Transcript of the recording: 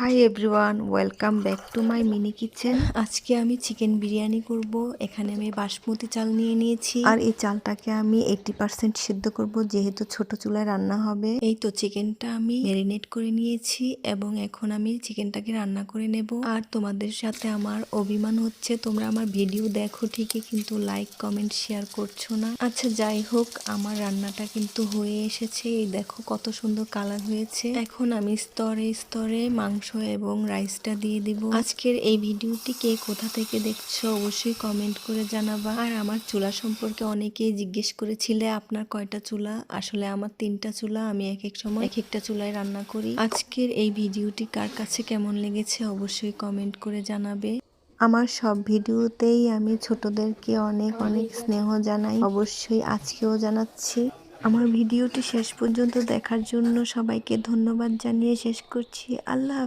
Hi everyone, welcome back to my mini kitchen. আজকে আমি chicken biryani করব। এখানে আমি বাসমতি চাল নিয়ে নিয়েছি, আর এই চালটাকে আমি 80% সিদ্ধ করব, যেহেতু ছোট চুলায় রান্না হবে। এই তো চিকেনটা আমি ম্যারিনেট করে নিয়েছি এবং এখন আমি চিকেনটাকে রান্না করে নেব। আর তোমাদের সাথে আমার অভিমান হচ্ছে, তোমরা আমার ভিডিও দেখো ঠিকই, কিন্তু লাইক কমেন্ট শেয়ার করছো না। আচ্ছা যাই হোক, আমার রান্নাটা কিন্তু হয়ে এসেছে। এই দেখো কত সুন্দর কালার হয়েছে। এখন আমি স্তরে স্তরে মাংস এবং রাইসটা দিয়ে দিব। আজকের এই ভিডিওটি কে কোথা থেকে দেখছো অবশ্যই কমেন্ট করে জানাবা। আর আমার চুলা সম্পর্কে অনেকেই জিজ্ঞেস করেছিলে আপনার কয়টা চুলা। আসলে আমার 3টা চুলা, আমি এক এক সময় এক একটা চুলায় রান্না করি। আজকের এই ভিডিওটি কার কাছে কেমন লেগেছে অবশ্যই কমেন্ট করে জানাবে। আমার সব ভিডিওতেই আমি ছোটদেরকে অনেক অনেক স্নেহ জানাই, অবশ্যই আজকেও জানাচ্ছি। আমার ভিডিওটি শেষ পর্যন্ত দেখার জন্য সবাইকে ধন্যবাদ জানিয়ে শেষ করছি। আল্লাহ হাফেজ।